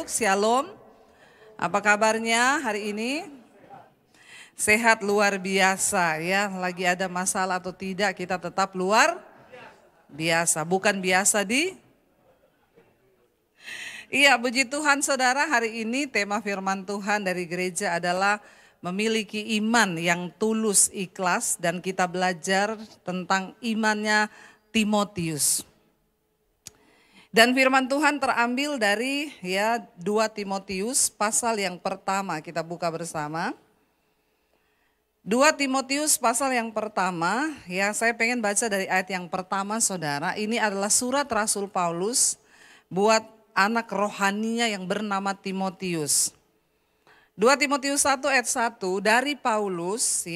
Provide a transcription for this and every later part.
duduk, shalom. Apa kabarnya hari ini? Sehat luar biasa ya, lagi ada masalah atau tidak kita tetap luar biasa, bukan biasa di... Iya, puji Tuhan saudara, hari ini tema firman Tuhan dari gereja adalah memiliki iman yang tulus ikhlas, dan kita belajar tentang imannya Timotius. Dan firman Tuhan terambil dari 2 Timotius pasal yang pertama, kita buka bersama. 2 Timotius pasal yang pertama, saya pengen baca dari ayat yang pertama saudara. Ini adalah surat Rasul Paulus buat anak rohaninya yang bernama Timotius. 2 Timotius 1 ayat 1, dari Paulus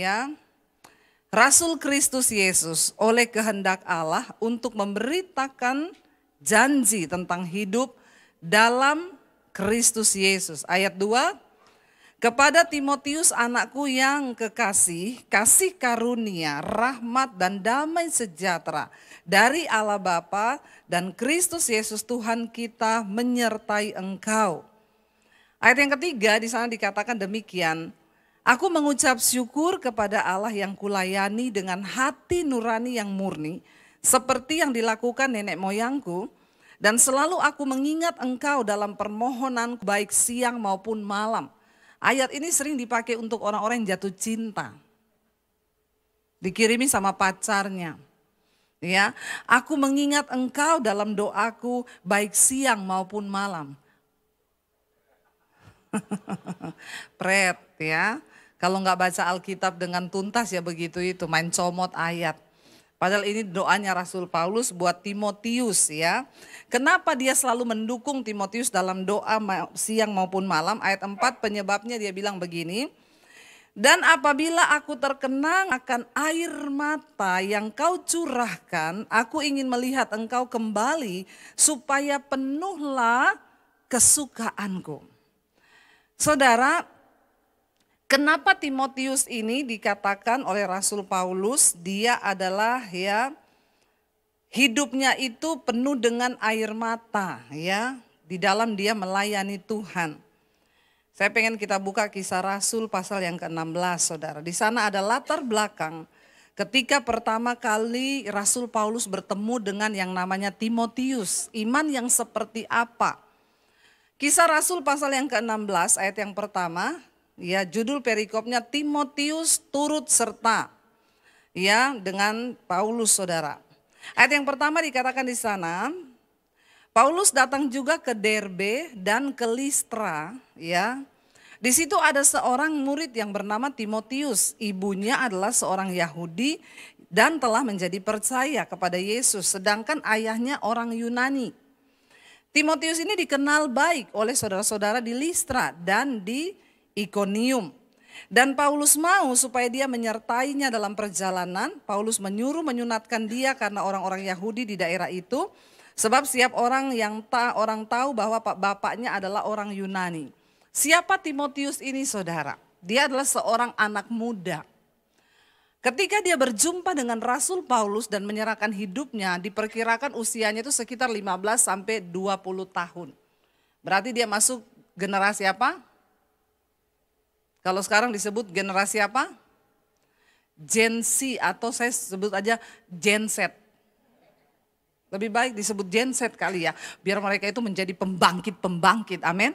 Rasul Kristus Yesus oleh kehendak Allah untuk memberitakan janji tentang hidup dalam Kristus Yesus. Ayat 2, kepada Timotius anakku yang kekasih, kasih karunia, rahmat dan damai sejahtera dari Allah Bapa dan Kristus Yesus Tuhan kita menyertai engkau. Ayat yang ketiga di sana dikatakan demikian, aku mengucap syukur kepada Allah yang kulayani dengan hati nurani yang murni, seperti yang dilakukan nenek moyangku, dan selalu aku mengingat engkau dalam permohonan baik siang maupun malam. Ayat ini sering dipakai untuk orang-orang yang jatuh cinta. Dikirimi sama pacarnya. Aku mengingat engkau dalam doaku baik siang maupun malam. Pret kalau nggak baca Alkitab dengan tuntas begitu itu, main comot ayat. Padahal ini doanya Rasul Paulus buat Timotius Kenapa dia selalu mendukung Timotius dalam doa siang maupun malam? Ayat 4 penyebabnya dia bilang begini. Dan apabila aku terkenang akan air mata yang kau curahkan, aku ingin melihat engkau kembali supaya penuhlah kesukaanku. Saudara, kenapa Timotius ini dikatakan oleh Rasul Paulus dia adalah hidupnya itu penuh dengan air mata di dalam dia melayani Tuhan. Saya pengen kita buka Kisah Rasul pasal yang ke-16 saudara. Di sana ada latar belakang ketika pertama kali Rasul Paulus bertemu dengan yang namanya Timotius. Iman yang seperti apa? Kisah Rasul pasal yang ke-16 ayat yang pertama, judul perikopnya Timotius turut serta dengan Paulus saudara. Ayat yang pertama dikatakan di sana, Paulus datang juga ke Derbe dan ke Listra Di situ ada seorang murid yang bernama Timotius. Ibunya adalah seorang Yahudi dan telah menjadi percaya kepada Yesus, sedangkan ayahnya orang Yunani. Timotius ini dikenal baik oleh saudara-saudara di Listra dan di Ikonium. Dan Paulus mau supaya dia menyertainya dalam perjalanan. Paulus menyuruh menyunatkan dia karena orang-orang Yahudi di daerah itu. Sebab setiap orang tahu bahwa bapaknya adalah orang Yunani. Siapa Timotius ini saudara? Dia adalah seorang anak muda. Ketika dia berjumpa dengan Rasul Paulus dan menyerahkan hidupnya, diperkirakan usianya itu sekitar 15 sampai 20 tahun. Berarti dia masuk generasi apa? Kalau sekarang disebut generasi apa? Gen Z atau saya sebut aja Gen Z. Lebih baik disebut Gen Z kali biar mereka itu menjadi pembangkit-pembangkit, amin.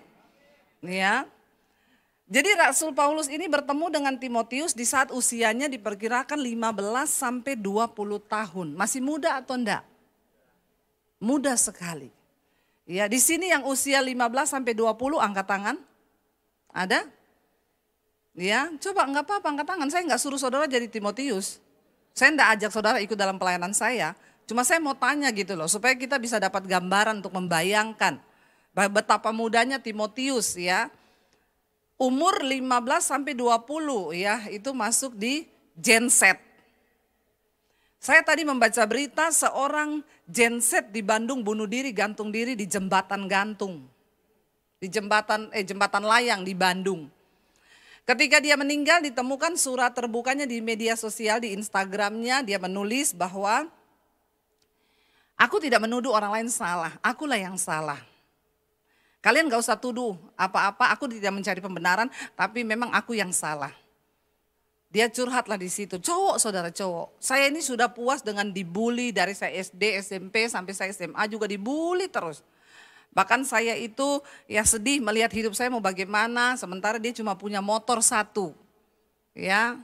Jadi Rasul Paulus ini bertemu dengan Timotius di saat usianya diperkirakan 15 sampai 20 tahun. Masih muda atau enggak? Muda sekali. Di sini yang usia 15 sampai 20 angkat tangan. Ada? Coba enggak apa-apa angkat tangan. Saya enggak suruh saudara jadi Timotius. Saya enggak ajak saudara ikut dalam pelayanan saya. Cuma saya mau tanya gitu loh, supaya kita bisa dapat gambaran untuk membayangkan betapa mudanya Timotius Umur 15 sampai 20 itu masuk di Gen Z. Saya tadi membaca berita seorang Gen Z di Bandung bunuh diri, gantung diri di jembatan gantung. Di jembatan layang di Bandung. Ketika dia meninggal ditemukan surat terbukanya di media sosial, di Instagramnya dia menulis bahwa aku tidak menuduh orang lain salah, akulah yang salah. Kalian gak usah tuduh apa-apa, aku tidak mencari pembenaran, tapi memang aku yang salah. Dia curhatlah di situ, cowok saudara cowok. Saya ini sudah puas dengan dibully dari saya SD, SMP sampai saya SMA juga dibully terus. Bahkan saya itu ya sedih melihat hidup saya mau bagaimana, sementara dia cuma punya motor satu. Ya,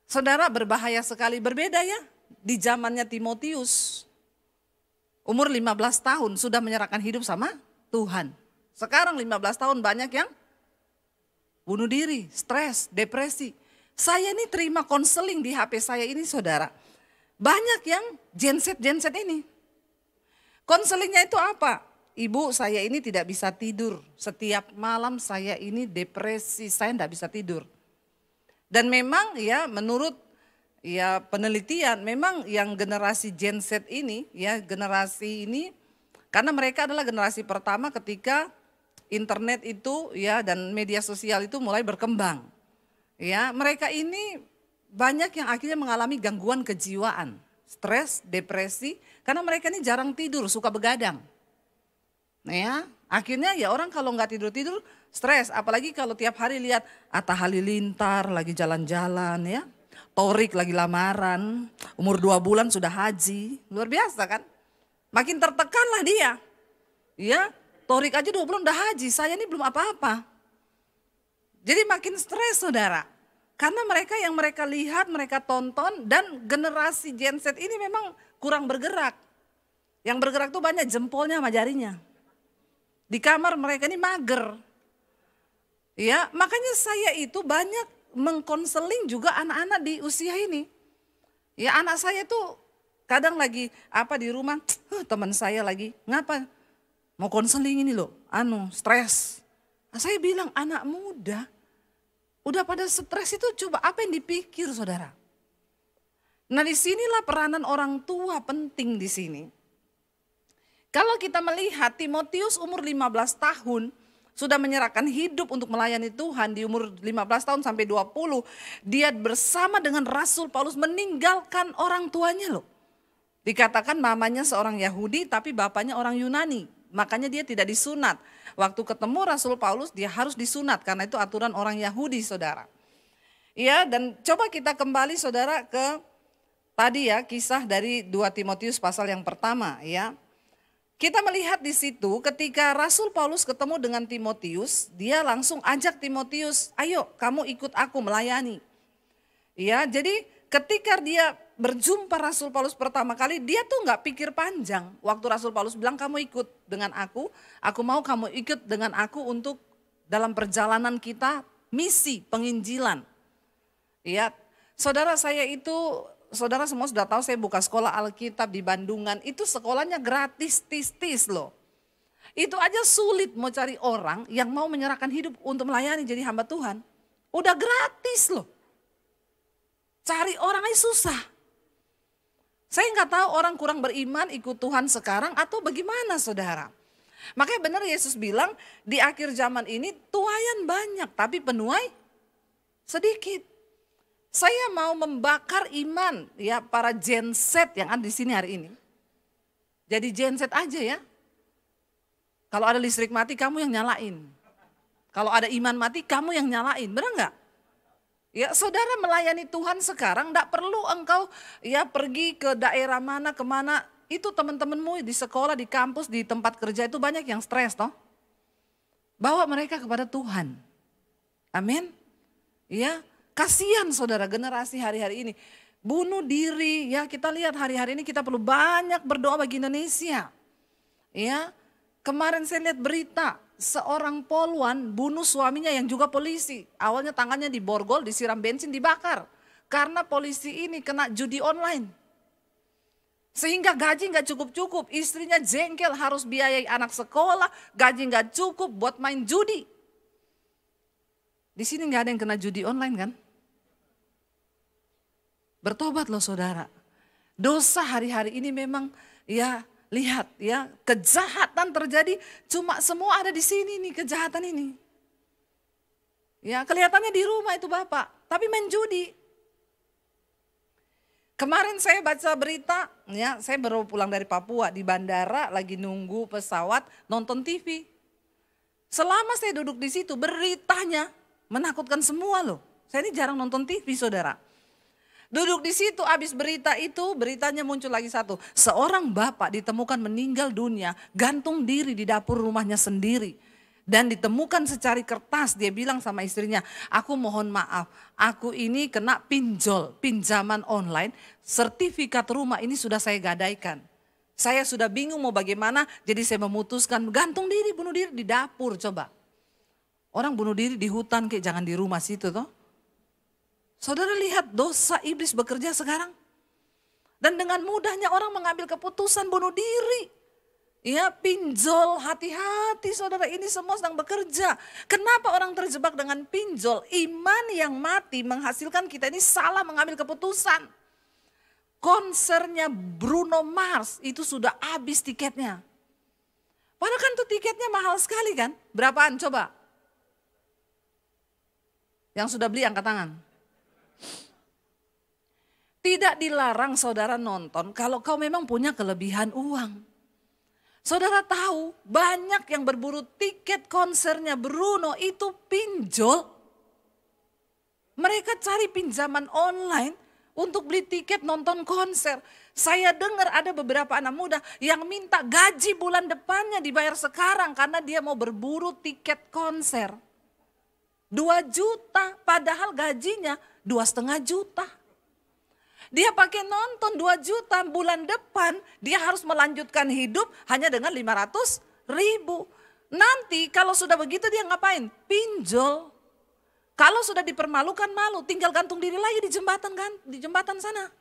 saudara berbahaya sekali, berbeda ya di zamannya Timotius. Umur 15 tahun sudah menyerahkan hidup sama Tuhan. Sekarang 15 tahun banyak yang bunuh diri, stres, depresi. Saya ini terima konseling di HP saya ini saudara. Banyak yang genset ini. Konselingnya itu apa? Ibu, saya ini tidak bisa tidur. Setiap malam saya ini depresi, saya tidak bisa tidur. Dan memang ya menurut ya penelitian, memang yang generasi Gen Z ini, ya generasi ini, karena mereka adalah generasi pertama ketika internet itu ya dan media sosial itu mulai berkembang. Ya, mereka ini banyak yang akhirnya mengalami gangguan kejiwaan, stres, depresi, karena mereka ini jarang tidur, suka begadang. Nah ya, akhirnya ya orang kalau nggak tidur-tidur stres, apalagi kalau tiap hari lihat Atta Halilintar lagi jalan-jalan ya, Torik lagi lamaran, umur 2 bulan sudah haji, luar biasa kan? Makin tertekanlah dia, ya. Torik aja 2 bulan udah haji, saya ini belum apa-apa. Jadi makin stres saudara. Karena mereka yang mereka lihat, mereka tonton dan generasi Gen Z ini memang kurang bergerak. Yang bergerak tuh banyak jempolnya sama jarinya. Di kamar mereka ini mager. Ya, makanya saya itu banyak mengkonseling juga anak-anak di usia ini. Ya anak saya tuh kadang lagi di rumah, teman saya lagi, ngapa? Mau konseling ini loh, stres. Nah, saya bilang anak muda, udah pada stres itu coba apa yang dipikir saudara. Nah disinilah peranan orang tua penting di sini. Kalau kita melihat Timotius umur 15 tahun, sudah menyerahkan hidup untuk melayani Tuhan di umur 15 tahun sampai 20, dia bersama dengan Rasul Paulus meninggalkan orang tuanya loh. Dikatakan mamanya seorang Yahudi tapi bapaknya orang Yunani. Makanya dia tidak disunat. Waktu ketemu Rasul Paulus dia harus disunat karena itu aturan orang Yahudi saudara. Ya dan coba kita kembali saudara ke tadi ya kisah dari 2 Timotius pasal yang pertama ya. Kita melihat di situ ketika Rasul Paulus ketemu dengan Timotius, dia langsung ajak Timotius, ayo kamu ikut aku melayani. Ya jadi ketika dia berjumpa Rasul Paulus pertama kali, dia tuh nggak pikir panjang. Waktu Rasul Paulus bilang kamu ikut dengan aku mau kamu ikut dengan aku untuk dalam perjalanan kita misi penginjilan. Ya, saudara saya itu, saudara semua sudah tahu saya buka sekolah Alkitab di Bandungan, itu sekolahnya gratis tis loh. Itu aja sulit mau cari orang yang mau menyerahkan hidup untuk melayani jadi hamba Tuhan. Udah gratis loh. Cari orang aja susah. Saya nggak tahu orang kurang beriman ikut Tuhan sekarang atau bagaimana saudara. Makanya benar Yesus bilang di akhir zaman ini tuaian banyak tapi penuai sedikit. Saya mau membakar iman ya para Gen Z yang ada di sini hari ini. Jadi Gen Z aja ya. Kalau ada listrik mati kamu yang nyalain. Kalau ada iman mati kamu yang nyalain, benar nggak? Ya saudara melayani Tuhan sekarang tidak perlu engkau ya pergi ke daerah mana kemana. Itu teman-temanmu di sekolah, di kampus, di tempat kerja itu banyak yang stres toh. Bawa mereka kepada Tuhan. Amin. Ya kasihan saudara generasi hari-hari ini. Bunuh diri ya kita lihat hari-hari ini kita perlu banyak berdoa bagi Indonesia. Ya kemarin saya lihat berita. Seorang poluan bunuh suaminya yang juga polisi. Awalnya tangannya diborgol, disiram bensin, dibakar. Karena polisi ini kena judi online. Sehingga gaji gak cukup-cukup. Istrinya jengkel harus biayai anak sekolah. Gaji gak cukup buat main judi. Di sini gak ada yang kena judi online kan? Bertobat loh saudara. Dosa hari-hari ini memang ya lihat ya, kejahatan terjadi cuma semua ada di sini nih kejahatan ini. Ya, kelihatannya di rumah itu Bapak, tapi main judi. Kemarin saya baca berita, ya saya baru pulang dari Papua, di bandara lagi nunggu pesawat nonton TV. Selama saya duduk di situ beritanya menakutkan semua loh. Saya ini jarang nonton TV saudara. Duduk di situ habis berita itu beritanya muncul lagi satu. Seorang bapak ditemukan meninggal dunia gantung diri di dapur rumahnya sendiri. Dan ditemukan secari kertas, dia bilang sama istrinya, aku mohon maaf, aku ini kena pinjol, pinjaman online, sertifikat rumah ini sudah saya gadaikan. Saya sudah bingung mau bagaimana, jadi saya memutuskan gantung diri, bunuh diri di dapur coba. Orang bunuh diri di hutan kayak jangan di rumah situ toh. Saudara lihat dosa iblis bekerja sekarang. Dan dengan mudahnya orang mengambil keputusan bunuh diri. Ya pinjol, hati-hati saudara, ini semua sedang bekerja. Kenapa orang terjebak dengan pinjol? Iman yang mati menghasilkan kita ini salah mengambil keputusan. Konsernya Bruno Mars itu sudah habis tiketnya. Padahal kan tuh tiketnya mahal sekali kan? Berapaan coba? Yang sudah beli angkat tangan. Tidak dilarang saudara nonton kalau kau memang punya kelebihan uang. Saudara tahu banyak yang berburu tiket konsernya Bruno itu pinjol. Mereka cari pinjaman online untuk beli tiket nonton konser. Saya dengar ada beberapa anak muda yang minta gaji bulan depannya dibayar sekarang karena dia mau berburu tiket konser. 2 juta padahal gajinya 2,5 juta. Dia pakai nonton 2 juta bulan depan, dia harus melanjutkan hidup hanya dengan 500.000. Nanti kalau sudah begitu dia ngapain? Pinjol. Kalau sudah dipermalukan malu, tinggal gantung diri lagi di jembatan kan, di jembatan sana.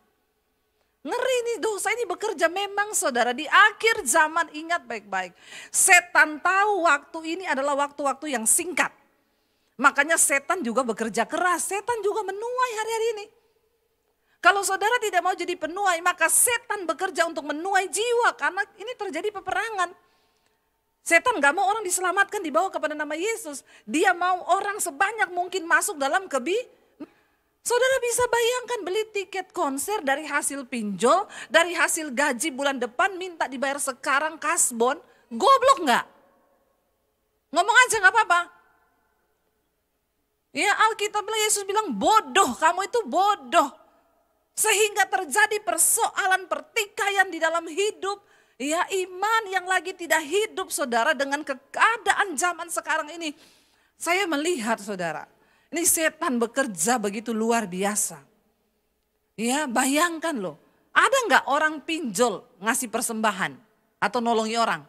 Ngeri nih dosa ini bekerja memang saudara di akhir zaman, ingat baik-baik. Setan tahu waktu ini adalah waktu-waktu yang singkat. Makanya setan juga bekerja keras, setan juga menuai hari-hari ini. Kalau saudara tidak mau jadi penuai, maka setan bekerja untuk menuai jiwa. Karena ini terjadi peperangan. Setan gak mau orang diselamatkan dibawa kepada nama Yesus. Dia mau orang sebanyak mungkin masuk dalam Saudara bisa bayangkan beli tiket konser dari hasil pinjol, dari hasil gaji bulan depan minta dibayar sekarang kasbon. Goblok gak? Ngomong aja gak apa-apa. Ya Alkitab bilang, Yesus bilang bodoh, kamu itu bodoh. Sehingga terjadi persoalan pertikaian di dalam hidup. Ya iman yang lagi tidak hidup saudara dengan keadaan zaman sekarang ini. Saya melihat saudara, ini setan bekerja begitu luar biasa. Ya bayangkan loh, ada nggak orang pinjol ngasih persembahan atau nolongi orang?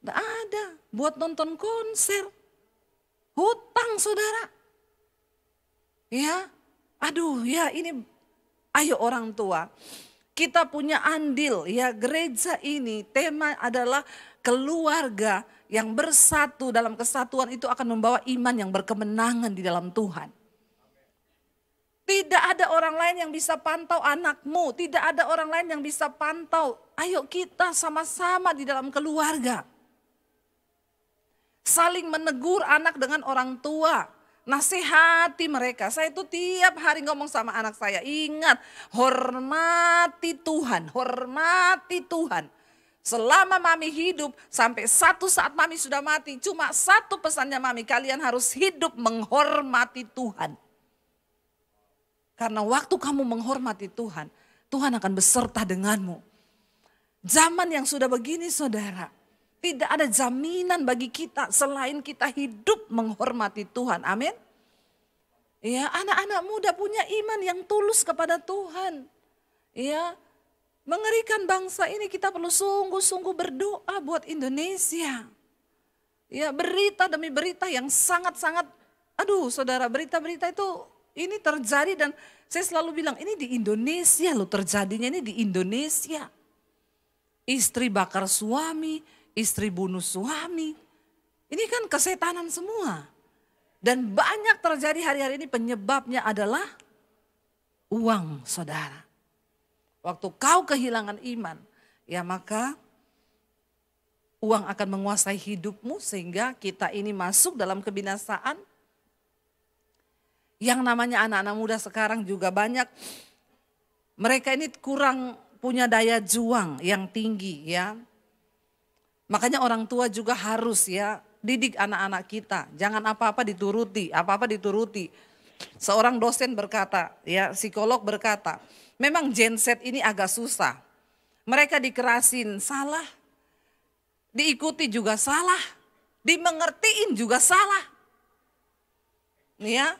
Nggak ada, buat nonton konser. Hutang saudara. Ya, aduh ya ini... Ayo orang tua, kita punya andil ya gereja ini tema adalah keluarga yang bersatu dalam kesatuan itu akan membawa iman yang berkemenangan di dalam Tuhan. Tidak ada orang lain yang bisa pantau anakmu, tidak ada orang lain yang bisa pantau. Ayo kita sama-sama di dalam keluarga. Saling menegur anak dengan orang tua. Nasihati mereka. Saya itu tiap hari ngomong sama anak saya. Ingat, hormati Tuhan. Hormati Tuhan. Selama mami hidup, sampai satu saat mami sudah mati. Cuma satu pesannya mami, kalian harus hidup menghormati Tuhan. Karena waktu kamu menghormati Tuhan, Tuhan akan beserta denganmu. Zaman yang sudah begini saudara. Tidak ada jaminan bagi kita selain kita hidup menghormati Tuhan. Amin. Ya, anak-anak muda punya iman yang tulus kepada Tuhan. Ya, mengerikan bangsa ini kita perlu sungguh-sungguh berdoa buat Indonesia. Ya, berita demi berita yang sangat-sangat, aduh saudara, berita-berita itu ini terjadi dan saya selalu bilang ini di Indonesia loh terjadinya, ini di Indonesia. Istri bakar suami, istri bunuh suami. Ini kan kesetanan semua. Dan banyak terjadi hari-hari ini penyebabnya adalah uang saudara. Waktu kau kehilangan iman, ya maka uang akan menguasai hidupmu sehingga kita ini masuk dalam kebinasaan. Yang namanya anak-anak muda sekarang juga banyak Mereka ini kurang punya daya juang yang tinggi ya. Makanya orang tua juga harus ya didik anak-anak kita. Jangan apa-apa dituruti, apa-apa dituruti. Seorang dosen berkata, ya psikolog berkata, memang Gen Z ini agak susah. Mereka dikerasin salah, diikuti juga salah, dimengertiin juga salah. Ya,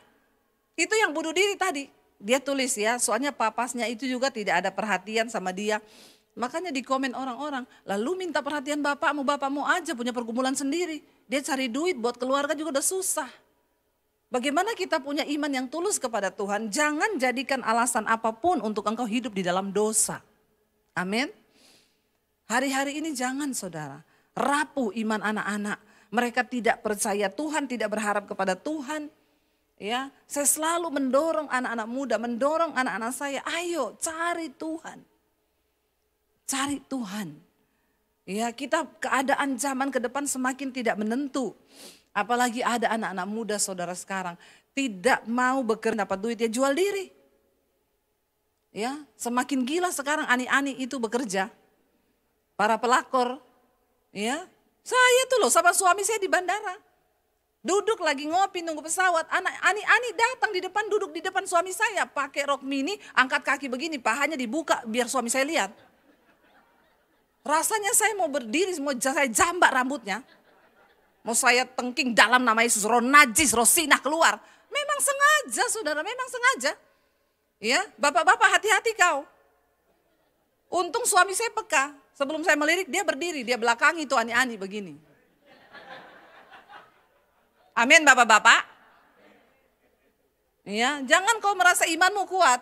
itu yang bunuh diri tadi. Dia tulis ya, soalnya papasnya itu juga tidak ada perhatian sama dia. Makanya di komen orang-orang, lalu minta perhatian bapakmu aja punya pergumulan sendiri. Dia cari duit buat keluarga juga udah susah. Bagaimana kita punya iman yang tulus kepada Tuhan, jangan jadikan alasan apapun untuk engkau hidup di dalam dosa. Amin. Hari-hari ini jangan saudara, rapuh iman anak-anak. Mereka tidak percaya Tuhan, tidak berharap kepada Tuhan. Ya, saya selalu mendorong anak-anak muda, mendorong anak-anak saya, ayo cari Tuhan. Cari Tuhan. Ya, kita keadaan zaman ke depan semakin tidak menentu. Apalagi ada anak-anak muda saudara sekarang tidak mau bekerja dapat duit, ya jual diri. Ya, semakin gila sekarang ani-ani itu bekerja. Para pelakor, ya. Saya tuh loh sama suami saya di bandara. Duduk lagi ngopi nunggu pesawat, anak ani-ani datang di depan, duduk di depan suami saya, pakai rok mini, angkat kaki begini, pahanya dibuka biar suami saya lihat. Rasanya saya mau berdiri, mau saya jambak rambutnya. Mau saya tengking dalam nama Yesus, roh najis, roh sinah keluar. Memang sengaja saudara, memang sengaja. Ya, bapak-bapak hati-hati kau. Untung suami saya peka, sebelum saya melirik dia berdiri, dia belakangi tuh ani-ani begini. Amin bapak-bapak. Ya, jangan kau merasa imanmu kuat.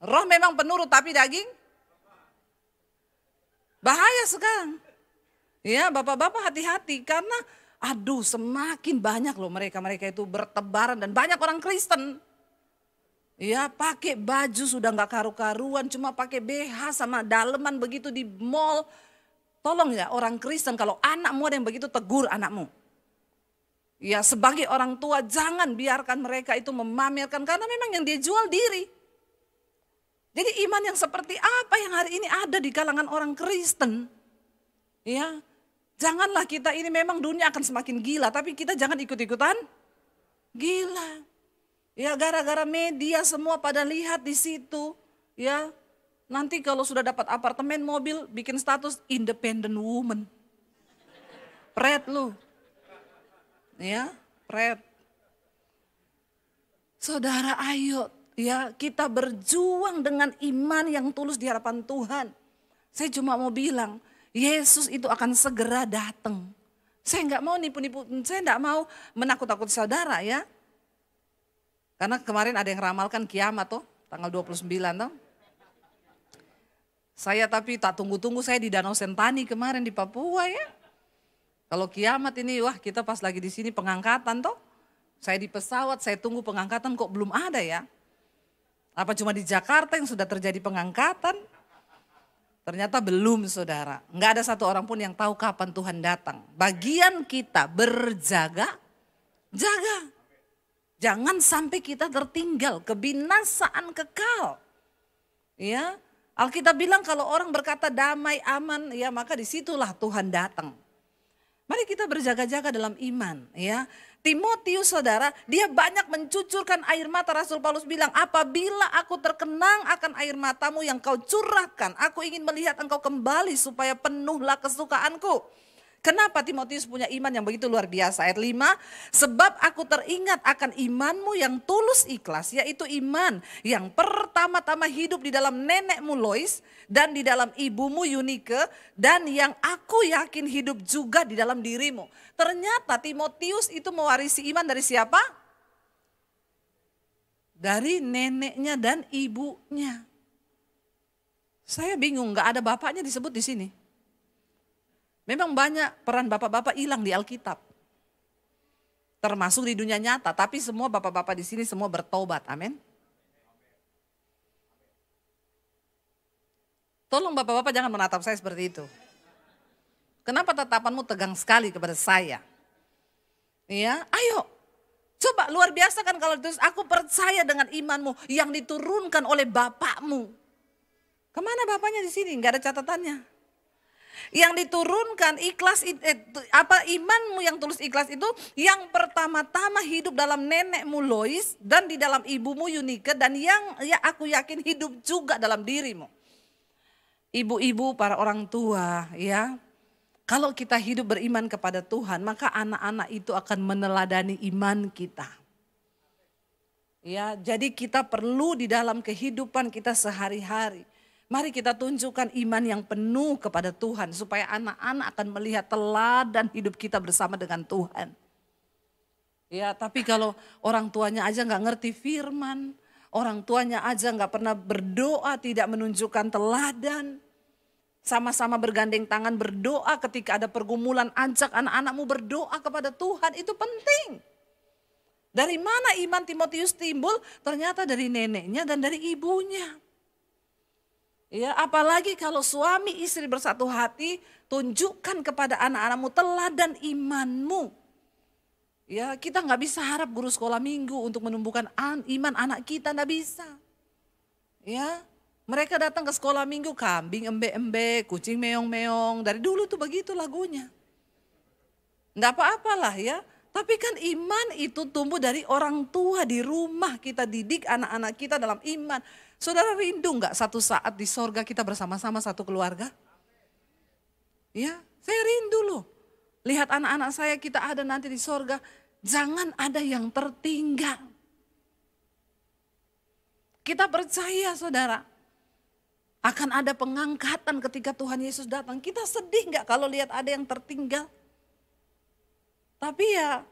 Roh memang penurut tapi daging bahaya sekarang. Ya, bapak-bapak hati-hati karena aduh semakin banyak loh mereka itu bertebaran dan banyak orang Kristen. Ya, pakai baju sudah nggak karu-karuan, cuma pakai BH sama daleman begitu di mall. Tolong ya orang Kristen, kalau anakmu ada yang begitu tegur anakmu. Ya, sebagai orang tua jangan biarkan mereka itu memamerkan karena memang yang dia jual diri. Jadi iman yang seperti apa yang hari ini ada di kalangan orang Kristen? Ya, janganlah kita ini memang dunia akan semakin gila, tapi kita jangan ikut-ikutan gila. Ya, gara-gara media semua pada lihat di situ. Ya, nanti kalau sudah dapat apartemen, mobil, bikin status independent woman. Pret lu. Ya, pret. Saudara ayo ya kita berjuang dengan iman yang tulus di hadapan Tuhan. Saya cuma mau bilang, Yesus itu akan segera datang. Saya nggak mau nipu-nipu, saya nggak mau menakut-takut saudara ya. Karena kemarin ada yang ramalkan kiamat toh, tanggal 29 toh. Saya tapi tak tunggu-tunggu, saya di Danau Sentani kemarin di Papua ya. Kalau kiamat ini, wah kita pas lagi di sini pengangkatan toh. Saya di pesawat, saya tunggu pengangkatan kok belum ada ya. Apa cuma di Jakarta yang sudah terjadi pengangkatan? Ternyata belum saudara. Enggak ada satu orang pun yang tahu kapan Tuhan datang. Bagian kita berjaga, jaga. Jangan sampai kita tertinggal, kebinasaan kekal. Ya, Alkitab bilang kalau orang berkata damai, aman, ya maka disitulah Tuhan datang. Mari kita berjaga-jaga dalam iman ya. Timotius saudara, dia banyak mencucurkan air mata. Rasul Paulus bilang, apabila aku terkenang akan air matamu yang kau curahkan, aku ingin melihat engkau kembali supaya penuhlah kesukaanku. Kenapa Timotius punya iman yang begitu luar biasa? Ayat 5, sebab aku teringat akan imanmu yang tulus ikhlas, yaitu iman yang pertama-tama hidup di dalam nenekmu Lois dan di dalam ibumu Yunike, dan yang aku yakin hidup juga di dalam dirimu. Ternyata Timotius itu mewarisi iman dari siapa? Dari neneknya dan ibunya. Saya bingung, gak ada bapaknya disebut di sini. Memang banyak peran bapak-bapak hilang di Alkitab. Termasuk di dunia nyata, tapi semua bapak-bapak di sini semua bertobat, amin. Tolong bapak-bapak jangan menatap saya seperti itu. Kenapa tatapanmu tegang sekali kepada saya? Ya, ayo Coba luar biasa kan kalau terus aku percaya dengan imanmu yang diturunkan oleh bapakmu. Kemana bapaknya di sini? Nggak ada catatannya. Yang diturunkan imanmu yang tulus ikhlas itu yang pertama-tama hidup dalam nenekmu Lois dan di dalam ibumu Yunike dan yang ya aku yakin hidup juga dalam dirimu. Ibu-ibu, para orang tua ya. Kalau kita hidup beriman kepada Tuhan, maka anak-anak itu akan meneladani iman kita. Ya, jadi kita perlu di dalam kehidupan kita sehari-hari. Mari kita tunjukkan iman yang penuh kepada Tuhan supaya anak-anak akan melihat teladan hidup kita bersama dengan Tuhan. Ya, tapi kalau orang tuanya aja nggak ngerti firman, orang tuanya aja nggak pernah berdoa, tidak menunjukkan teladan. Sama-sama bergandeng tangan berdoa ketika ada pergumulan, ajak anak-anakmu berdoa kepada Tuhan, itu penting. Dari mana iman Timotius timbul? Ternyata dari neneknya dan dari ibunya. Ya, apalagi kalau suami istri bersatu hati, tunjukkan kepada anak-anakmu teladan imanmu. Ya, kita nggak bisa harap guru sekolah minggu untuk menumbuhkan iman anak kita, nggak bisa. Ya, mereka datang ke sekolah minggu, kambing embe-embe, kucing meong-meong. Dari dulu tuh begitu lagunya. Nggak apa-apalah ya. Tapi kan iman itu tumbuh dari orang tua di rumah. Kita didik anak-anak kita dalam iman. Saudara rindu nggak satu saat di sorga kita bersama-sama satu keluarga? Ya, saya rindu loh. Lihat anak-anak saya kita ada nanti di sorga. Jangan ada yang tertinggal. Kita percaya saudara. Akan ada pengangkatan ketika Tuhan Yesus datang. Kita sedih nggak kalau lihat ada yang tertinggal? Tapi ya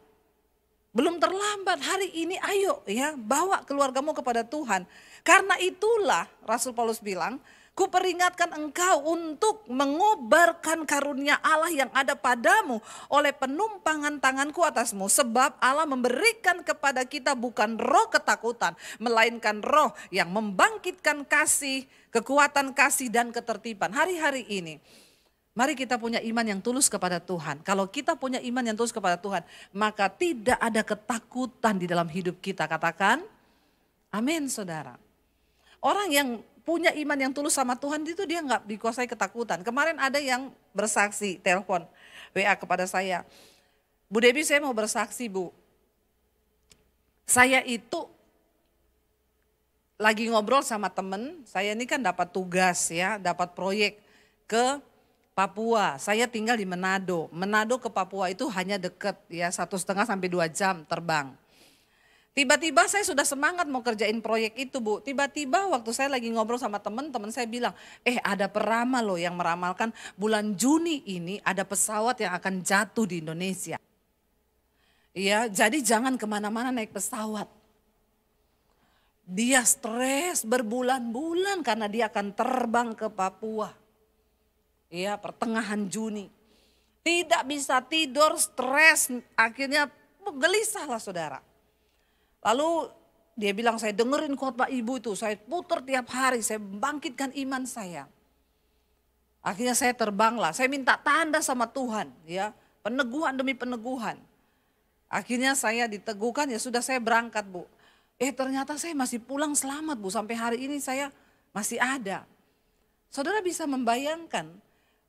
belum terlambat, hari ini ayo ya bawa keluargamu kepada Tuhan. Karena itulah Rasul Paulus bilang, ku peringatkan engkau untuk mengobarkan karunia Allah yang ada padamu oleh penumpangan tanganku atasmu. Sebab Allah memberikan kepada kita bukan roh ketakutan, melainkan roh yang membangkitkan kasih, kekuatan kasih dan ketertiban. Hari-hari ini mari kita punya iman yang tulus kepada Tuhan. Kalau kita punya iman yang tulus kepada Tuhan, maka tidak ada ketakutan di dalam hidup kita. Katakan, amin saudara. Orang yang punya iman yang tulus sama Tuhan itu dia nggak dikuasai ketakutan. Kemarin ada yang bersaksi, telepon WA kepada saya. Bu Debbie, saya mau bersaksi Bu. Saya itu lagi ngobrol sama temen, saya ini kan dapat tugas ya, dapat proyek ke Papua. Saya tinggal di Manado. Manado ke Papua itu hanya dekat ya 1,5 sampai 2 jam terbang. Tiba-tiba saya sudah semangat mau kerjain proyek itu Bu. Tiba-tiba waktu saya lagi ngobrol sama teman saya bilang, ada peramal loh yang meramalkan bulan Juni ini ada pesawat yang akan jatuh di Indonesia. Ya, jadi jangan kemana-mana naik pesawat. Dia stres berbulan-bulan karena dia akan terbang ke Papua. Ya, pertengahan Juni. Tidak bisa tidur, stres, akhirnya gelisah lah saudara. Lalu dia bilang, saya dengerin khotbah ibu itu, saya putar tiap hari, saya bangkitkan iman saya. Akhirnya saya terbanglah, saya minta tanda sama Tuhan, ya, peneguhan demi peneguhan. Akhirnya saya diteguhkan, ya sudah saya berangkat Bu. Ternyata saya masih pulang selamat Bu, sampai hari ini saya masih ada. Saudara bisa membayangkan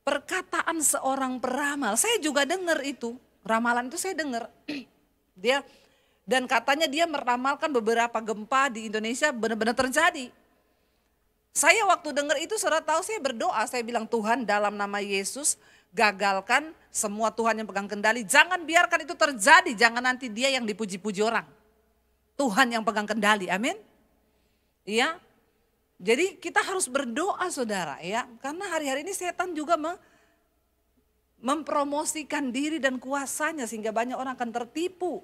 perkataan seorang peramal, saya juga dengar itu, ramalan itu saya dengar. Dan katanya dia meramalkan beberapa gempa di Indonesia benar-benar terjadi. Saya waktu dengar itu saudara tahu saya berdoa, saya bilang Tuhan dalam nama Yesus gagalkan semua Tuhan yang pegang kendali. Jangan biarkan itu terjadi, jangan nanti dia yang dipuji-puji orang. Tuhan yang pegang kendali, amin. Iya. Jadi kita harus berdoa saudara ya, karena hari-hari ini setan juga mempromosikan diri dan kuasanya sehingga banyak orang akan tertipu.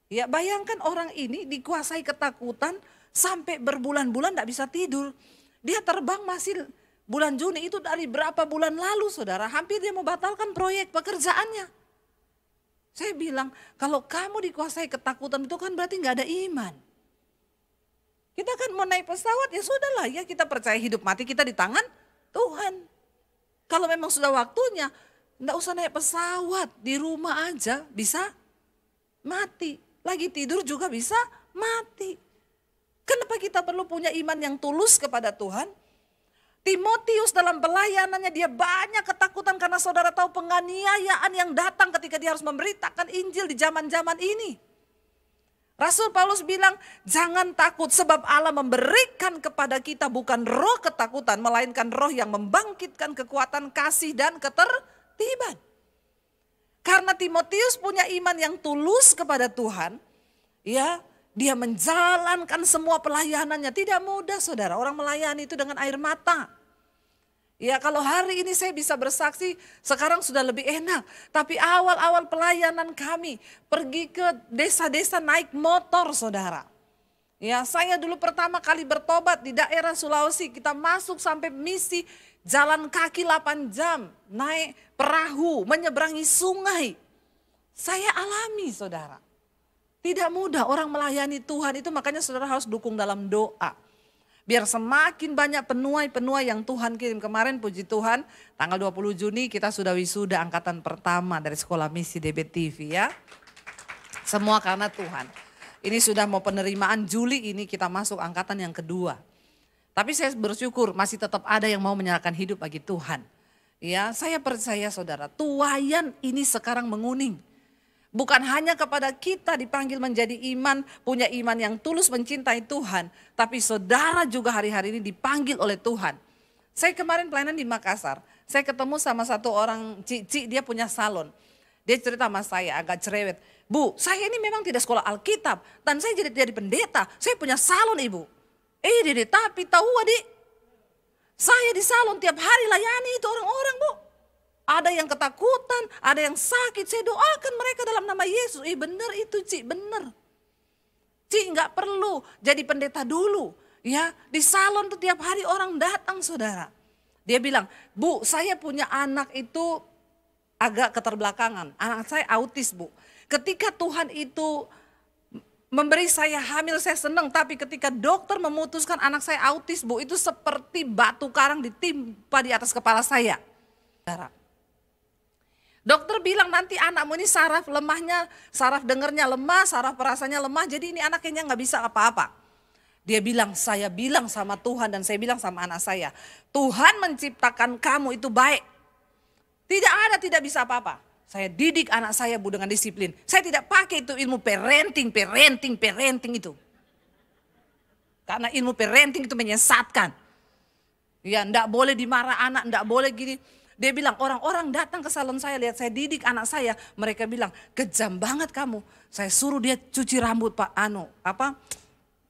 Ya bayangkan orang ini dikuasai ketakutan sampai berbulan-bulan tidak bisa tidur. Dia terbang masih bulan Juni itu dari berapa bulan lalu saudara, hampir dia membatalkan proyek pekerjaannya. Saya bilang kalau kamu dikuasai ketakutan itu kan berarti nggak ada iman. Kita kan mau naik pesawat ya sudahlah ya, kita percaya hidup mati kita di tangan Tuhan. Kalau memang sudah waktunya, enggak usah naik pesawat, di rumah aja bisa mati. lagi tidur juga bisa mati. Kenapa kita perlu punya iman yang tulus kepada Tuhan? Timotius dalam pelayanannya dia banyak ketakutan karena saudara tahu penganiayaan yang datang ketika dia harus memberitakan Injil di zaman-zaman ini. Rasul Paulus bilang, jangan takut sebab Allah memberikan kepada kita bukan roh ketakutan, melainkan roh yang membangkitkan kekuatan kasih dan ketertiban. Karena Timotius punya iman yang tulus kepada Tuhan, ya, dia menjalankan semua pelayanannya. Tidak mudah saudara, orang melayani itu dengan air mata. Ya kalau hari ini saya bisa bersaksi sekarang sudah lebih enak. Tapi awal-awal pelayanan kami pergi ke desa-desa naik motor saudara. Ya saya dulu pertama kali bertobat di daerah Sulawesi. Kita masuk sampai misi jalan kaki 8 jam. Naik perahu menyeberangi sungai. Saya alami saudara. Tidak mudah orang melayani Tuhan itu, makanya saudara harus dukung dalam doa. Biar semakin banyak penuai-penuai yang Tuhan kirim. Kemarin puji Tuhan tanggal 20 Juni kita sudah wisuda angkatan pertama dari sekolah misi DBTV ya. Semua karena Tuhan. Ini sudah mau penerimaan Juli ini kita masuk angkatan yang kedua. Tapi saya bersyukur masih tetap ada yang mau menyerahkan hidup bagi Tuhan. Ya, saya percaya saudara, tuayan ini sekarang menguning. Bukan hanya kepada kita dipanggil menjadi iman, punya iman yang tulus mencintai Tuhan. Tapi saudara juga hari-hari ini dipanggil oleh Tuhan. Saya kemarin pelayanan di Makassar. Saya ketemu sama satu orang cici, dia punya salon. Dia cerita sama saya agak cerewet. Bu, saya ini memang tidak sekolah Alkitab. Dan saya jadi pendeta, saya punya salon ibu. Dede, tapi tahu adik. Saya di salon tiap hari layani itu orang-orang bu. Ada yang ketakutan, ada yang sakit. Saya doakan mereka dalam nama Yesus. Benar itu Ci, benar. Ci nggak perlu jadi pendeta dulu. Ya, di salon tuh tiap hari orang datang saudara. Dia bilang, Bu saya punya anak itu agak keterbelakangan. Anak saya autis bu. Ketika Tuhan itu memberi saya hamil saya senang. Tapi ketika dokter memutuskan anak saya autis bu. Itu seperti batu karang ditimpa di atas kepala saya. Saudara. Dokter bilang nanti anakmu ini saraf lemahnya, saraf dengernya lemah, saraf perasaannya lemah. Jadi ini anak kayaknya nggak bisa apa-apa. Dia bilang, saya bilang sama Tuhan dan saya bilang sama anak saya. Tuhan menciptakan kamu itu baik. Tidak ada tidak bisa apa-apa. Saya didik anak saya bu dengan disiplin. Saya tidak pakai itu ilmu parenting itu. Karena ilmu parenting itu menyesatkan. Ya enggak boleh dimarah anak, enggak boleh gini. Dia bilang orang-orang datang ke salon saya lihat saya didik anak saya. Mereka bilang kejam banget kamu. Saya suruh dia cuci rambut pak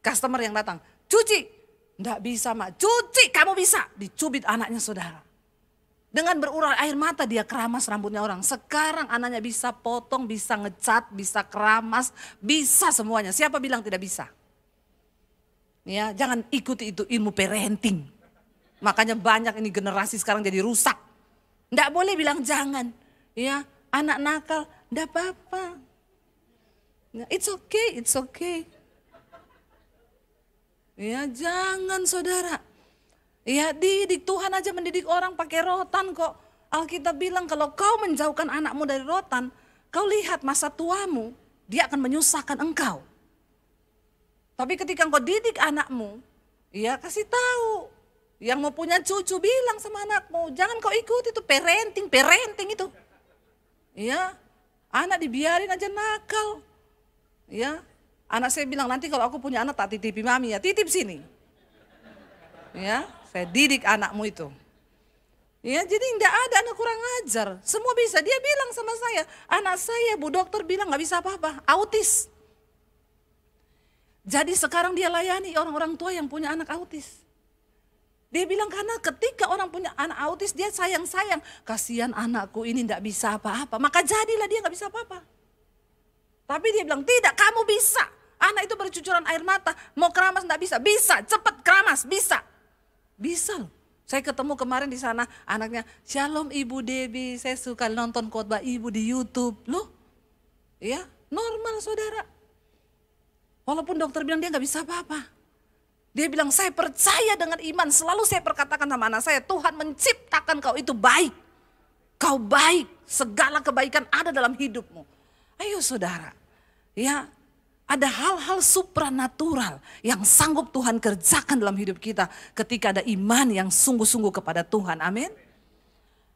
customer yang datang. Cuci. Enggak bisa mak. Cuci kamu bisa. Dicubit anaknya saudara. Dengan berurai air mata dia keramas rambutnya orang. Sekarang anaknya bisa potong, bisa ngecat, bisa keramas. Bisa semuanya. Siapa bilang tidak bisa? Ya, jangan ikuti itu ilmu parenting. Makanya banyak ini generasi sekarang jadi rusak. Nggak boleh bilang jangan, ya anak nakal, nggak apa-apa. It's okay. Ya jangan saudara. Ya didik, Tuhan aja mendidik orang pakai rotan kok. Alkitab bilang kalau kau menjauhkan anakmu dari rotan, kau lihat masa tuamu, dia akan menyusahkan engkau. Tapi ketika engkau didik anakmu, ya kasih tahu. Yang mau punya cucu bilang sama anakmu, jangan kau ikuti itu parenting itu. Ya, anak dibiarin aja nakal. Ya, anak saya bilang nanti kalau aku punya anak tak titipi mami ya, titip sini. Ya, saya didik anakmu itu. Ya, jadi enggak ada anak kurang ajar, semua bisa. Dia bilang sama saya, anak saya bu dokter bilang nggak bisa apa-apa, autis. Jadi sekarang dia layani orang-orang tua yang punya anak autis. Dia bilang karena ketika orang punya anak autis dia sayang-sayang. Kasihan anakku ini enggak bisa apa-apa. Maka jadilah dia enggak bisa apa-apa. Tapi dia bilang tidak, kamu bisa. Anak itu bercucuran air mata. Mau keramas enggak bisa. Bisa, cepat keramas, bisa. Bisa loh. Saya ketemu kemarin di sana anaknya. Shalom Ibu Debbie, saya suka nonton khotbah Ibu di YouTube. Loh, ya normal saudara. Walaupun dokter bilang dia enggak bisa apa-apa. Dia bilang saya percaya dengan iman, selalu saya perkatakan sama anak saya, Tuhan menciptakan kau itu baik. Kau baik, segala kebaikan ada dalam hidupmu. Ayo saudara, ya Ada hal-hal supranatural yang sanggup Tuhan kerjakan dalam hidup kita ketika ada iman yang sungguh-sungguh kepada Tuhan. Amin.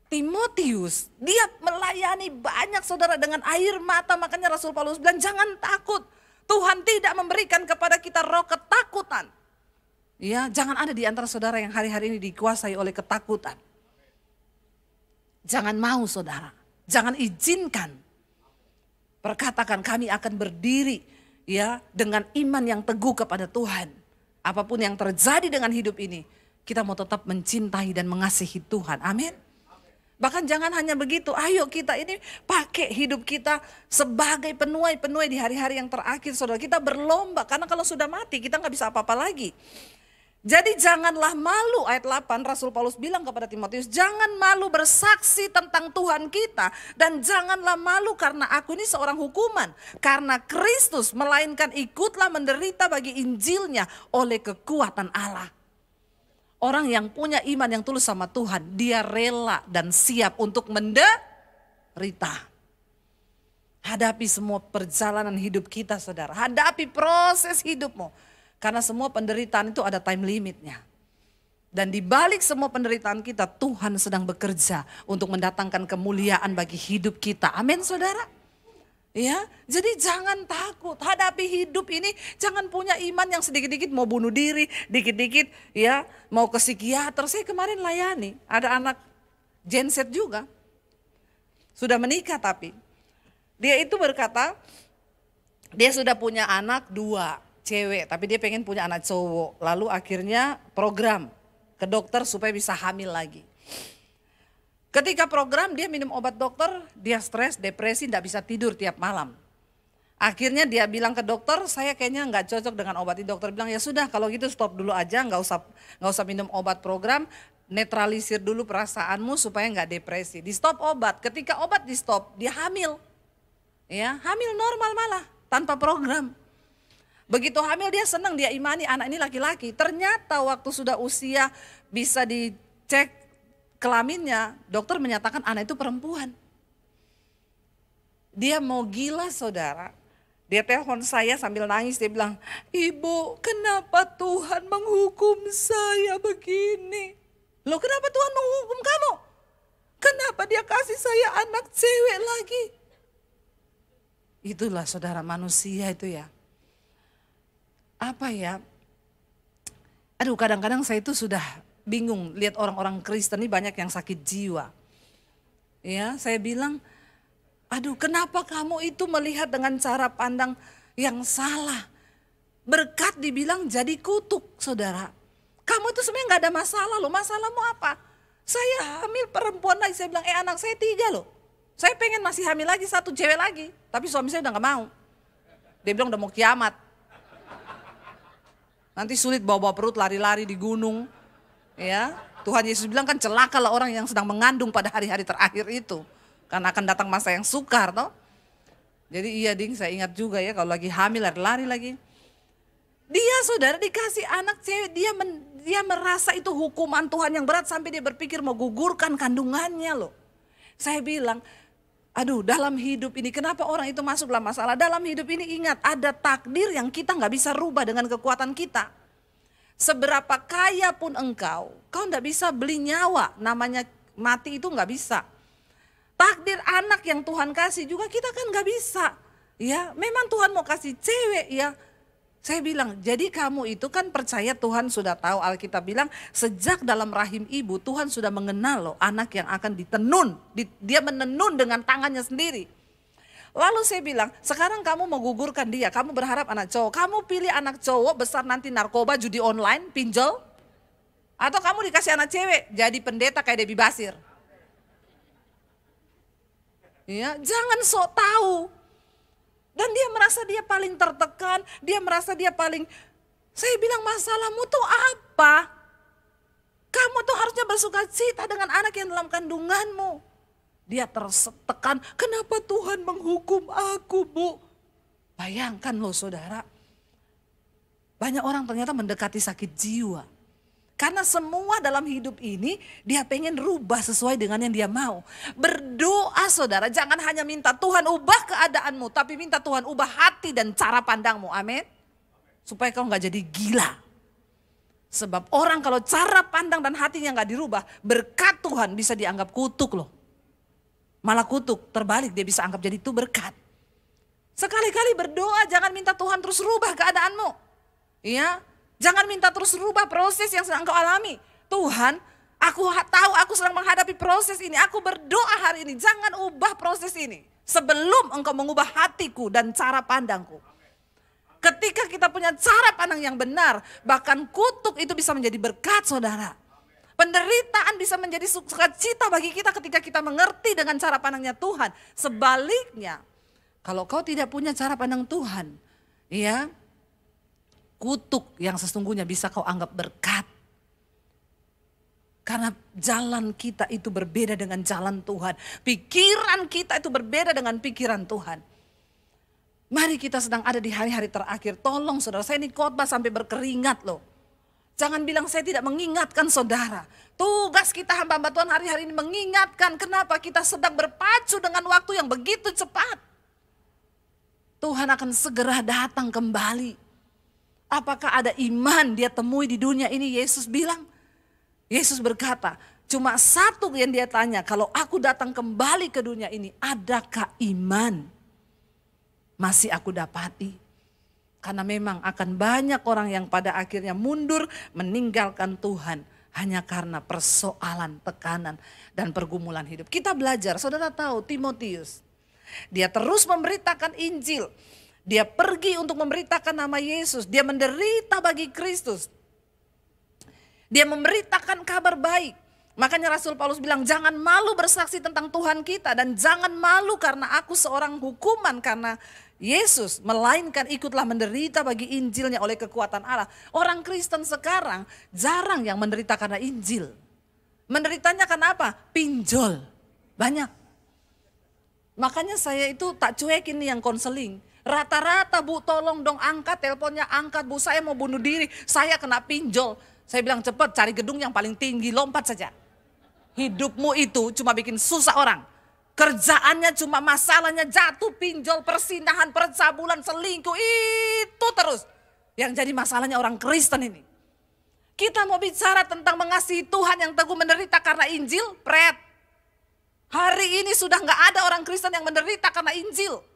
Timotius, dia melayani banyak saudara dengan air mata. Makanya Rasul Paulus bilang jangan takut. Tuhan tidak memberikan kepada kita roh ketakutan. Ya, jangan ada di antara saudara yang hari-hari ini dikuasai oleh ketakutan. Jangan mau saudara, jangan izinkan. Perkatakan kami akan berdiri ya dengan iman yang teguh kepada Tuhan. Apapun yang terjadi dengan hidup ini, kita mau tetap mencintai dan mengasihi Tuhan. Amin. Bahkan jangan hanya begitu, ayo kita ini pakai hidup kita sebagai penuai-penuai di hari-hari yang terakhir. Saudara, kita berlomba karena kalau sudah mati kita nggak bisa apa-apa lagi. Jadi janganlah malu, ayat 8 Rasul Paulus bilang kepada Timotius, jangan malu bersaksi tentang Tuhan kita. Dan janganlah malu karena aku ini seorang hukuman. Karena Kristus melainkan ikutlah menderita bagi Injilnya oleh kekuatan Allah. Orang yang punya iman yang tulus sama Tuhan, dia rela dan siap untuk menderita. Hadapi semua perjalanan hidup kita saudara, hadapi proses hidupmu. Karena semua penderitaan itu ada time limitnya. Dan di balik semua penderitaan kita, Tuhan sedang bekerja untuk mendatangkan kemuliaan bagi hidup kita. Amin saudara. Ya, jadi jangan takut hadapi hidup ini. Jangan punya iman yang sedikit-dikit mau bunuh diri, dikit-dikit ya mau ke psikiater. Saya kemarin layani, ada anak Gen Z juga. Sudah menikah tapi. Dia itu berkata, dia sudah punya anak 2. Cewek, tapi dia pengen punya anak cowok. Lalu akhirnya program ke dokter supaya bisa hamil lagi. Ketika program dia minum obat dokter, dia stres, depresi, tidak bisa tidur tiap malam. Akhirnya dia bilang ke dokter, saya kayaknya nggak cocok dengan obat ini. Dokter bilang ya sudah kalau gitu stop dulu aja, nggak usah minum obat program, netralisir dulu perasaanmu supaya nggak depresi. Di stop obat, ketika obat di stop dia hamil, ya hamil normal malah tanpa program. Begitu hamil dia senang, dia imani anak ini laki-laki. Ternyata waktu sudah usia bisa dicek kelaminnya, dokter menyatakan anak itu perempuan. Dia mau gila saudara. Dia telepon saya sambil nangis, dia bilang, "Ibu, kenapa Tuhan menghukum saya begini? Loh kenapa Tuhan menghukum kamu? Kenapa dia kasih saya anak cewek lagi?" Itulah saudara manusia itu ya. Apa ya, aduh kadang-kadang saya itu sudah bingung lihat orang-orang Kristen ini banyak yang sakit jiwa. Ya, saya bilang, aduh kenapa kamu itu melihat dengan cara pandang yang salah. Berkat dibilang jadi kutuk saudara. Kamu itu sebenarnya gak ada masalah loh, masalahmu apa? Saya hamil perempuan lagi, saya bilang anak saya 3 loh. Saya pengen masih hamil lagi 1 cewek lagi, tapi suami saya udah gak mau. Dia bilang udah mau kiamat. Nanti sulit bawa-bawa perut lari-lari di gunung. Ya, Tuhan Yesus bilang kan celakalah orang yang sedang mengandung pada hari-hari terakhir itu. Karena akan datang masa yang sukar toh. Jadi iya ding, saya ingat juga ya kalau lagi hamil lari-lari lagi. Dia saudara dikasih anak cewek, dia merasa itu hukuman Tuhan yang berat sampai dia berpikir mau gugurkan kandungannya loh. Saya bilang, aduh dalam hidup ini kenapa orang itu masuk dalam masalah? Dalam hidup ini ingat ada takdir yang kita nggak bisa rubah dengan kekuatan kita. Seberapa kaya pun kau nggak bisa beli nyawa, namanya mati itu nggak bisa. Takdir anak yang Tuhan kasih juga kita kan nggak bisa. Ya memang Tuhan mau kasih cewek ya. Saya bilang, jadi kamu itu kan percaya Tuhan sudah tahu, Alkitab bilang sejak dalam rahim ibu Tuhan sudah mengenal loh anak yang akan ditenun. Dia menenun dengan tangannya sendiri. Lalu saya bilang, sekarang kamu mau gugurkan dia, kamu berharap anak cowok. Kamu pilih anak cowok besar nanti narkoba, judi online, pinjol. Atau kamu dikasih anak cewek, jadi pendeta kayak Debbie Basir. Ya, jangan sok tahu. Dan dia merasa dia paling tertekan, dia merasa dia paling, saya bilang masalahmu tuh apa? Kamu tuh harusnya bersuka cita dengan anak yang dalam kandunganmu. Dia tertekan, kenapa Tuhan menghukum aku Bu? Bayangkan loh saudara, banyak orang ternyata mendekati sakit jiwa. Karena semua dalam hidup ini dia pengen rubah sesuai dengan yang dia mau. Berdoa saudara, jangan hanya minta Tuhan ubah keadaanmu, tapi minta Tuhan ubah hati dan cara pandangmu. Amin. Supaya kau gak jadi gila. Sebab orang kalau cara pandang dan hatinya gak dirubah, berkat Tuhan bisa dianggap kutuk loh. Malah kutuk, terbalik dia bisa anggap jadi itu berkat. Sekali-kali berdoa, jangan minta Tuhan terus rubah keadaanmu. Iya. Jangan minta terus rubah proses yang sedang kau alami. Tuhan, aku tahu aku sedang menghadapi proses ini. Aku berdoa hari ini, jangan ubah proses ini. Sebelum engkau mengubah hatiku dan cara pandangku. Ketika kita punya cara pandang yang benar, bahkan kutuk itu bisa menjadi berkat saudara. Penderitaan bisa menjadi sukacita bagi kita ketika kita mengerti dengan cara pandangnya Tuhan. Sebaliknya, kalau kau tidak punya cara pandang Tuhan, ya, kutuk yang sesungguhnya bisa kau anggap berkat. Karena jalan kita itu berbeda dengan jalan Tuhan. Pikiran kita itu berbeda dengan pikiran Tuhan. Mari kita sedang ada di hari-hari terakhir. Tolong saudara, saya ini khotbah sampai berkeringat loh. Jangan bilang saya tidak mengingatkan saudara. Tugas kita hamba-hamba Tuhan hari-hari ini mengingatkan kenapa kita sedang berpacu dengan waktu yang begitu cepat. Tuhan akan segera datang kembali. Apakah ada iman dia temui di dunia ini? Yesus bilang. Yesus berkata, cuma satu yang dia tanya, kalau aku datang kembali ke dunia ini, adakah iman? Masih aku dapati. Karena memang akan banyak orang yang pada akhirnya mundur meninggalkan Tuhan. Hanya karena persoalan, tekanan, dan pergumulan hidup. Kita belajar, saudara tahu Timotius. Dia terus memberitakan Injil. Dia pergi untuk memberitakan nama Yesus. Dia menderita bagi Kristus. Dia memberitakan kabar baik. Makanya Rasul Paulus bilang, jangan malu bersaksi tentang Tuhan kita. Dan jangan malu karena aku seorang hukuman karena Yesus. Melainkan ikutlah menderita bagi Injilnya oleh kekuatan Allah. Orang Kristen sekarang jarang yang menderita karena Injil. Menderitanya karena apa? Pinjol. Banyak. Makanya saya itu tak cuekin nih yang konseling. Rata-rata bu tolong dong angkat teleponnya, angkat bu saya mau bunuh diri, saya kena pinjol. Saya bilang cepat cari gedung yang paling tinggi, lompat saja. Hidupmu itu cuma bikin susah orang. Kerjaannya cuma masalahnya jatuh, pinjol, persinahan, percabulan, selingkuh, itu terus. Yang jadi masalahnya orang Kristen ini. Kita mau bicara tentang mengasihi Tuhan yang teguh menderita karena Injil, pret. Hari ini sudah gak ada orang Kristen yang menderita karena Injil.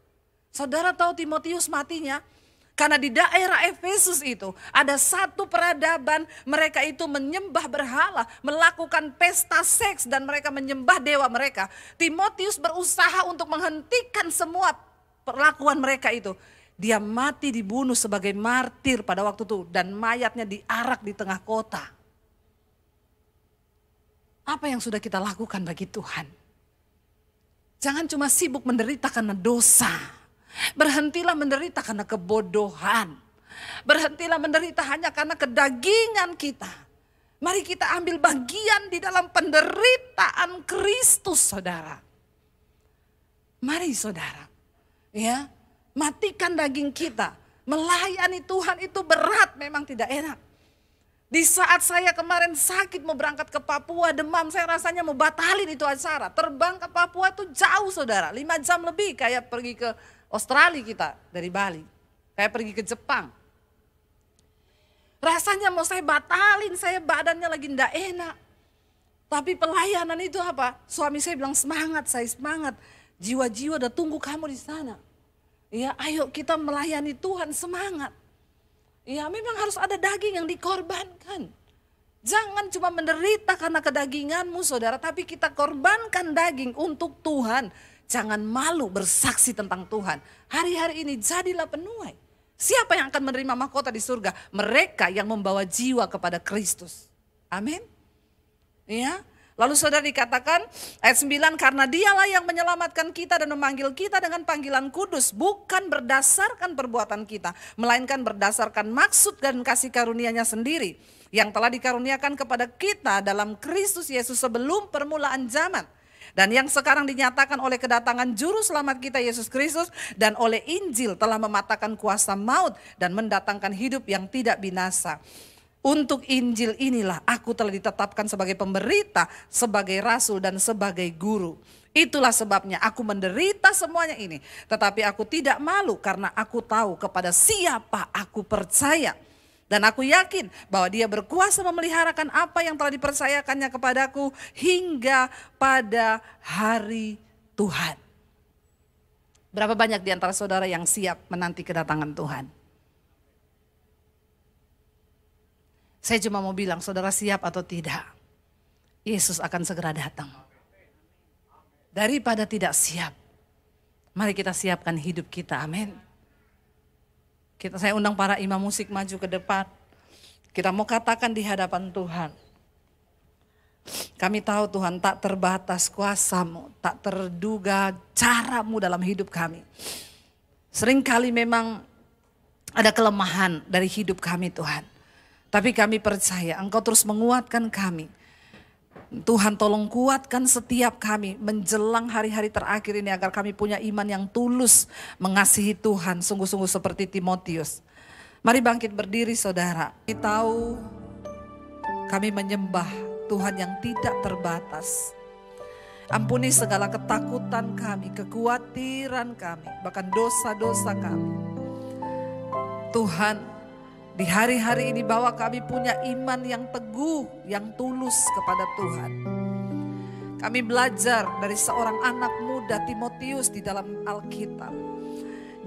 Saudara tahu Timotius matinya? Karena di daerah Efesus itu ada satu peradaban, mereka itu menyembah berhala, melakukan pesta seks dan mereka menyembah dewa mereka. Timotius berusaha untuk menghentikan semua perlakuan mereka itu. Dia mati dibunuh sebagai martir pada waktu itu dan mayatnya diarak di tengah kota. Apa yang sudah kita lakukan bagi Tuhan? Jangan cuma sibuk menderita karena dosa. Berhentilah menderita karena kebodohan. Berhentilah menderita hanya karena kedagingan kita. Mari kita ambil bagian di dalam penderitaan Kristus, saudara. Mari saudara, ya, matikan daging kita. Melayani Tuhan itu berat, memang tidak enak. Di saat saya kemarin sakit mau berangkat ke Papua, demam, saya rasanya mau batalin itu acara. Terbang ke Papua itu jauh saudara, 5 jam lebih kayak pergi ke Australia kita dari Bali. Kayak pergi ke Jepang. Rasanya mau saya batalin, saya badannya lagi ndak enak. Tapi pelayanan itu apa? Suami saya bilang semangat, saya semangat. Jiwa-jiwa udah tunggu kamu di sana. Ya, ayo kita melayani Tuhan, semangat. Ya, memang harus ada daging yang dikorbankan. Jangan cuma menderita karena kedaginganmu saudara, tapi kita korbankan daging untuk Tuhan. Jangan malu bersaksi tentang Tuhan. Hari-hari ini jadilah penuai. Siapa yang akan menerima mahkota di surga? Mereka yang membawa jiwa kepada Kristus. Amin. Ya. Lalu saudara dikatakan ayat 9, karena dialah yang menyelamatkan kita dan memanggil kita dengan panggilan kudus. Bukan berdasarkan perbuatan kita, melainkan berdasarkan maksud dan kasih karunia-Nya sendiri. Yang telah dikaruniakan kepada kita dalam Kristus Yesus sebelum permulaan zaman. Dan yang sekarang dinyatakan oleh kedatangan juru selamat kita Yesus Kristus dan oleh Injil telah mematahkan kuasa maut dan mendatangkan hidup yang tidak binasa. Untuk Injil inilah aku telah ditetapkan sebagai pemberita, sebagai rasul dan sebagai guru. Itulah sebabnya aku menderita semuanya ini. Tetapi aku tidak malu karena aku tahu kepada siapa aku percaya. Dan aku yakin bahwa dia berkuasa memeliharakan apa yang telah dipercayakannya kepadaku hingga pada hari Tuhan. Berapa banyak di antara saudara yang siap menanti kedatangan Tuhan? Saya cuma mau bilang, saudara siap atau tidak, Yesus akan segera datang. Daripada tidak siap, mari kita siapkan hidup kita, amin. Saya undang para imam musik maju ke depan. Kita mau katakan di hadapan Tuhan. Kami tahu Tuhan tak terbatas kuasa-Mu, tak terduga cara-Mu dalam hidup kami. Seringkali memang ada kelemahan dari hidup kami Tuhan. Tapi kami percaya Engkau terus menguatkan kami. Tuhan tolong kuatkan setiap kami menjelang hari-hari terakhir ini agar kami punya iman yang tulus mengasihi Tuhan sungguh-sungguh seperti Timotius. Mari bangkit berdiri saudara. Kami tahu kami menyembah Tuhan yang tidak terbatas. Ampuni segala ketakutan kami, kekhawatiran kami, bahkan dosa-dosa kami. Tuhan, di hari-hari ini bahwa kami punya iman yang teguh, yang tulus kepada Tuhan. Kami belajar dari seorang anak muda Timotius di dalam Alkitab.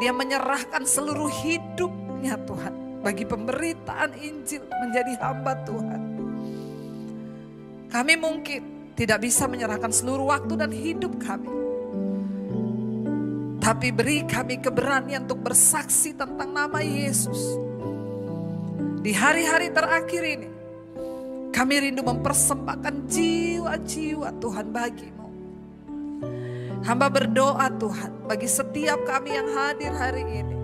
Dia menyerahkan seluruh hidupnya Tuhan bagi pemberitaan Injil, menjadi hamba Tuhan. Kami mungkin tidak bisa menyerahkan seluruh waktu dan hidup kami. Tapi beri kami keberanian untuk bersaksi tentang nama Yesus. Di hari-hari terakhir ini, kami rindu mempersembahkan jiwa-jiwa Tuhan bagi-Mu. Hamba berdoa Tuhan bagi setiap kami yang hadir hari ini.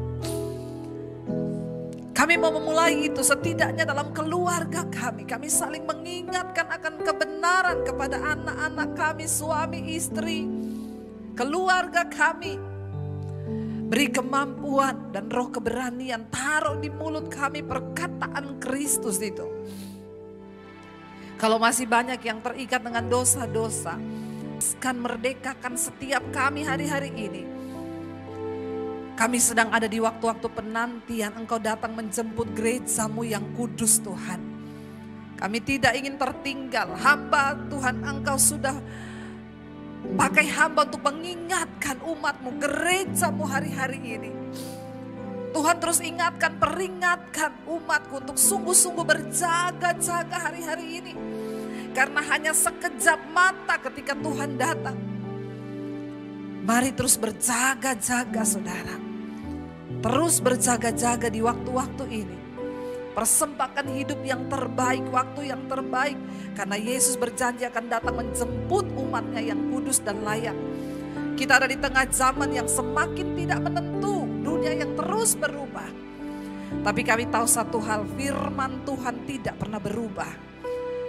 Kami mau memulai itu setidaknya dalam keluarga kami. Kami saling mengingatkan akan kebenaran kepada anak-anak kami, suami, istri, keluarga kami. Beri kemampuan dan roh keberanian, taruh di mulut kami perkataan Kristus itu. Kalau masih banyak yang terikat dengan dosa-dosa, akan merdekakan setiap kami hari-hari ini. Kami sedang ada di waktu-waktu penantian Engkau datang menjemput gereja-Mu yang kudus Tuhan. Kami tidak ingin tertinggal, hamba Tuhan Engkau sudah pakai hamba untuk mengingatkan umat-Mu, gereja-Mu hari-hari ini. Tuhan terus ingatkan, peringatkan umat-Ku untuk sungguh-sungguh berjaga-jaga hari-hari ini. Karena hanya sekejap mata ketika Tuhan datang. Mari terus berjaga-jaga saudara. Terus berjaga-jaga di waktu-waktu ini. Persembahkan hidup yang terbaik, waktu yang terbaik. Karena Yesus berjanji akan datang menjemput umatnya yang kudus dan layak. Kita ada di tengah zaman yang semakin tidak menentu. Dunia yang terus berubah. Tapi kami tahu satu hal, firman Tuhan tidak pernah berubah.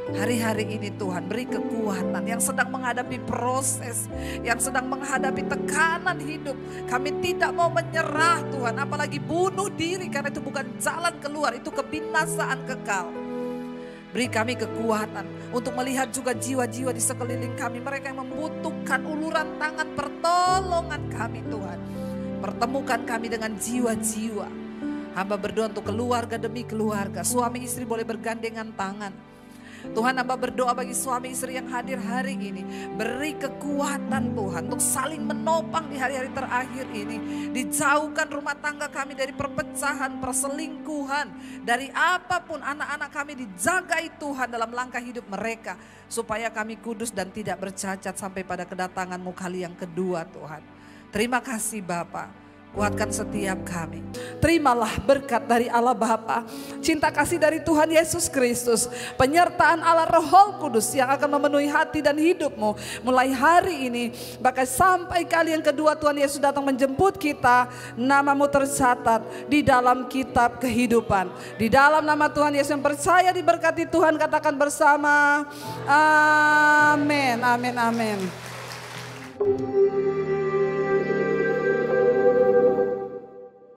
Hari-hari ini Tuhan beri kekuatan yang sedang menghadapi proses, yang sedang menghadapi tekanan hidup. Kami tidak mau menyerah Tuhan, apalagi bunuh diri karena itu bukan jalan keluar, itu kebinasaan kekal. Beri kami kekuatan untuk melihat juga jiwa-jiwa di sekeliling kami, mereka yang membutuhkan uluran tangan pertolongan kami Tuhan. Pertemukan kami dengan jiwa-jiwa. Hamba berdoa untuk keluarga demi keluarga, suami istri boleh bergandengan tangan. Tuhan, hamba berdoa bagi suami istri yang hadir hari ini. Beri kekuatan Tuhan untuk saling menopang di hari-hari terakhir ini. Dijauhkan rumah tangga kami dari perpecahan, perselingkuhan. Dari apapun anak-anak kami dijagai Tuhan dalam langkah hidup mereka. Supaya kami kudus dan tidak bercacat sampai pada kedatangan-Mu kali yang kedua Tuhan. Terima kasih Bapa. Kuatkan setiap kami. Terimalah berkat dari Allah Bapa, cinta kasih dari Tuhan Yesus Kristus, penyertaan Allah Roh Kudus yang akan memenuhi hati dan hidupmu mulai hari ini, bahkan sampai kali yang kedua Tuhan Yesus datang menjemput kita. Namamu tercatat di dalam kitab kehidupan. Di dalam nama Tuhan Yesus yang percaya diberkati Tuhan, katakan bersama, amin, amin, amin.